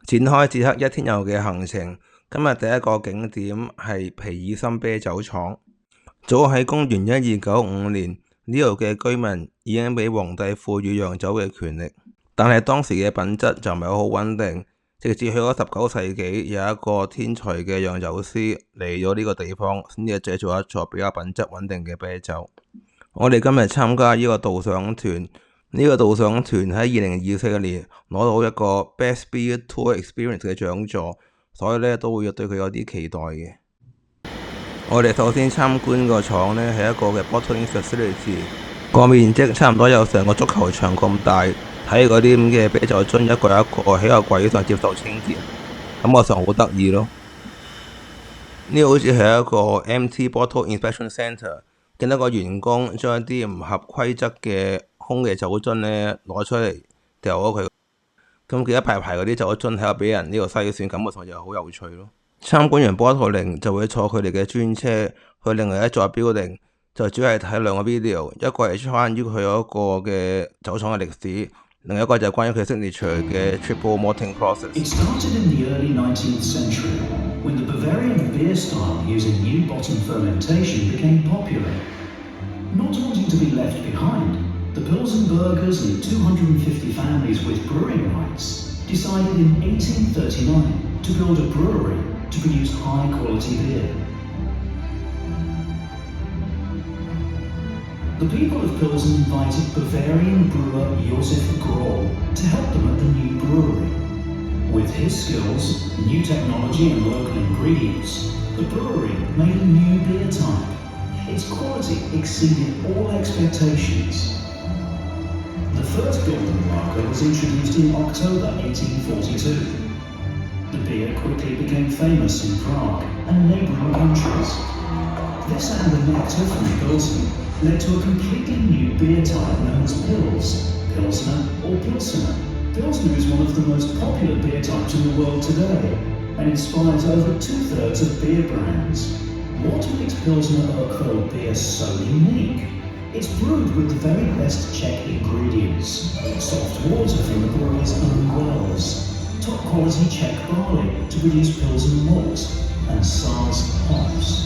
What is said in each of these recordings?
展開捷克一天遊嘅行程。今日第一個景點係皮爾森啤酒廠。早喺公元1295年，呢度嘅居民已經俾皇帝賦予釀酒嘅權力，但係當時嘅品質就唔係好穩定。直至去咗19世紀，有一個天才嘅釀酒師嚟咗呢個地方，先至製造一座比較品質穩定嘅啤酒。我哋今日參加呢個導賞團，呢個導賞團喺2024年攞到一個 Best Beer Tour Experience 嘅獎座，所以咧都會對佢有啲期待嘅。我哋首先參觀個廠呢係一個嘅 bottling facility， 個面積差唔多有成個足球場咁大。睇嗰啲咁嘅啤酒樽一個一個喺個櫃上接受清潔，感覺上好得意咯。呢個好似係一個 empty bottle inspection centre， 見到個員工將一啲唔合規則嘅空嘅酒樽呢攞出嚟掉咗佢，咁佢一排排嗰啲酒樽喺度俾人呢個篩選，感覺上就好有趣咯。參觀完 bottling 就會坐佢哋嘅專車去另外一座 building， 就主要係睇兩個 video， 一個係關於佢嗰個嘅酒廠嘅歷史。另一個就係關於佢 signature 嘅 triple malting process。 It started in the early 19th century when the Bavarian beer style using new bottom fermentation became popular. Not wanting to be left behind, the Pilsenbergers and 250 families with brewing rights decided in 1839 to build a brewery to produce high-quality beer. The people of Pilsen invited Bavarian brewer Josef Graul to help them at the new brewery. With his skills, new technology and local ingredients, the brewery made a new beer type. Its quality exceeded all expectations. The first golden lager was introduced in October 1842. The beer quickly became famous in Prague and neighbouring countries. This and the nectar from Pilsen led to a completely new beer type known as Pils, Pilsner or Pilsener. Pilsner is one of the most popular beer types in the world today and inspires over 2/3 of beer brands. What makes Pilsner Urquell beer so unique? It's brewed with the very best Czech ingredients, soft water from the brewery's own wells, top quality Czech barley to produce Pilsen malt, and Saaz hops.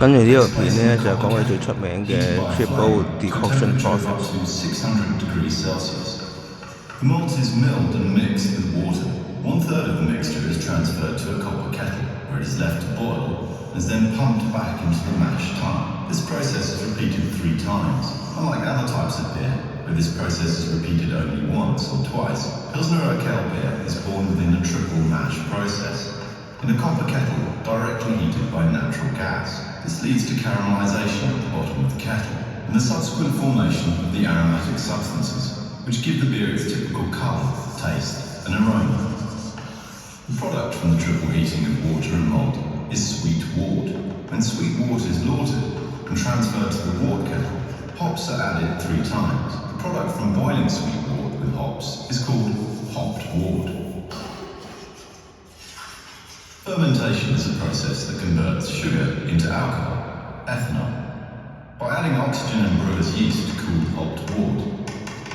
跟住呢個片呢，就係講佢最出名嘅 triple decoction process。 The malt is milled and mixed with water. 1/3 of the mixture is transferred to a copper kettle, where it is left to boil, and is then pumped back into the mash tun. This process is repeated 3 times. Unlike other types of beer, where this process is repeated only once or twice, Pilsner Urquell beer is born within a triple mash process. In a copper kettle, directly heated by natural gas. This leads to caramelization at the bottom of the kettle, and the subsequent formation of the aromatic substances, which give the beer its typical colour, taste, and aroma. The product from the triple heating of water and malt is sweet wort. When sweet wort is lautered and transferred to the wort kettle, hops are added 3 times. The product from boiling sweet wort with hops is called hopped wort. Fermentation is a process that converts sugar into alcohol, ethanol. By adding oxygen and brewer's yeast to cooled hopped wort,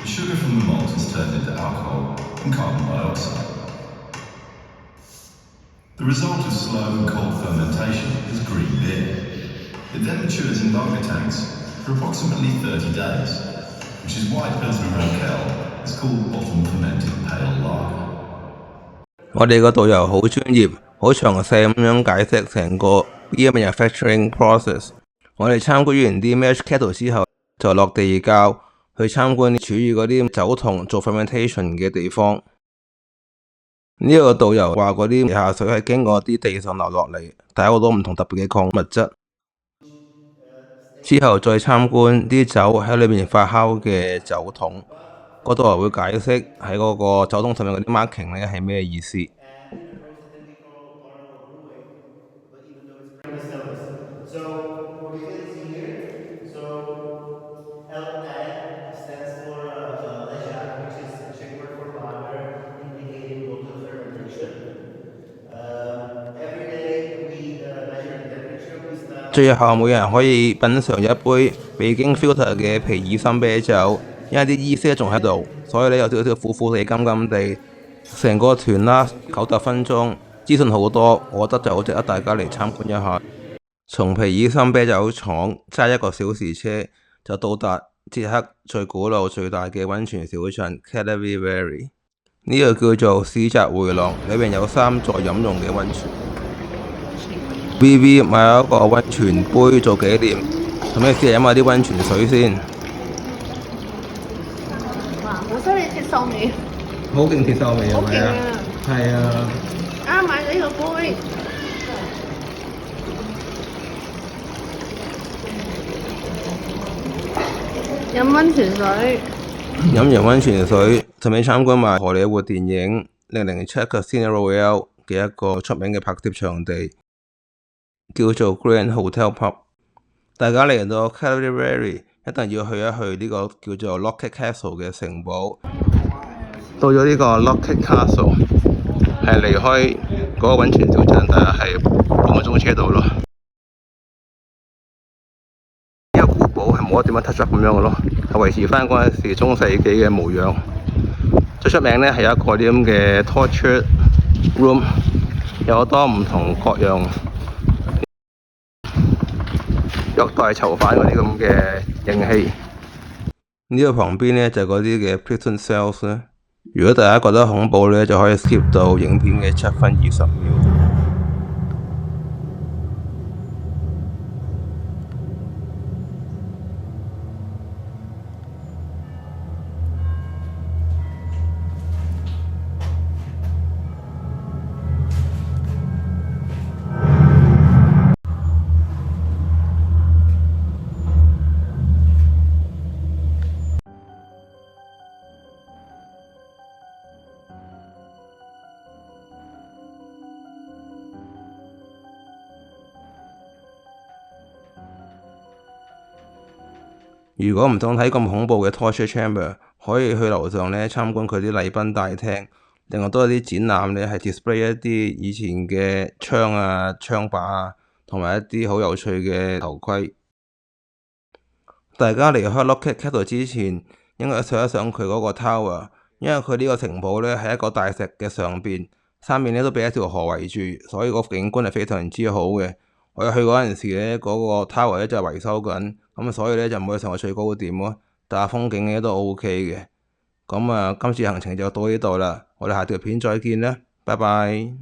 the sugar from the malt is turned into alcohol and carbon dioxide. The result of slow and cold fermentation is green beer. It then matures in lager tanks for approximately 30 days, which is why Pilsner Urquell is called bottom fermented pale lager. 我哋個導遊好專業，好詳細咁樣解釋成個 beer manufacturing process。我哋參觀完啲 mash kettle 之後，就落地窖去參觀處於嗰啲酒桶做 fermentation 嘅地方。呢個導遊話嗰啲地下水係經過啲地上流落嚟，帶好多唔同特別嘅礦物質。之後再參觀啲酒喺裏面發酵嘅酒桶，嗰導遊會解釋喺嗰個酒桶上面嗰啲 marking 咧係咩意思。Stands for ležák, which is a Czech word for lager, indicating bottle fermentation. Every day we measure the temperature. We start. 最後每人可以品嚐一杯未經 filter 嘅皮爾森啤酒，因為啲意式仲喺度，所以咧有少少苦苦地、甘甘地。成個團啦90分鐘，資訊好多，我覺得就好值得大家嚟參觀一下。從皮爾森啤酒廠揸1個小時車就到達捷克最古老最大嘅溫泉小鎮 Karlovy Vary。呢個叫做市澤回廊，裏面有3座飲用嘅溫泉。VV 買咗一個溫泉杯做紀念，咁你試下飲下啲溫泉水先。哇！好犀利鐵鏽味，好勁鐵鏽味係好勁咪啊？啊！係啊。啱買咗呢個杯。飲溫泉水，飲完溫泉水，順便參觀埋荷里活電影《007 Casino Royale》嘅一個出名嘅拍攝場地，叫做 Grand Hotel Pub。大家嚟到 Karlovy Vary 一定要去一去呢個叫做 Locket Castle 嘅城堡。到咗呢個 Locket Castle 係離開嗰個溫泉小鎮，大概係半個鐘車度咯。呢個古堡係冇一點樣 touch up 咁樣嘅咯，係維持翻嗰陣時中世紀嘅模樣。最出名咧係有一個啲咁嘅 torture room， 有好多唔同各樣虐待囚犯嗰啲咁嘅刑器。呢個旁邊咧就嗰啲嘅 prison cells 咧。如果大家覺得恐怖咧，就可以 skip 到影片嘅7分20秒。如果唔想睇咁恐怖嘅 torture chamber， 可以去樓上咧參觀佢啲禮賓大廳。另外都有啲展覽咧，係 display 一啲以前嘅槍啊、槍把啊，同埋一啲好有趣嘅頭盔。大家離開 Locket Castle 之前，應該上一上佢嗰個 tower， 因為佢呢個城堡咧係一個大石嘅上邊，三面咧都俾一條河圍住，所以個景觀係非常之好嘅。我去嗰陣時咧，嗰個 tower 咧就係維修緊，咁所以咧就唔可以上去最高點咯。但係風景咧都 OK 嘅。咁今次行程就到呢度啦，我哋下條片再見啦，拜拜。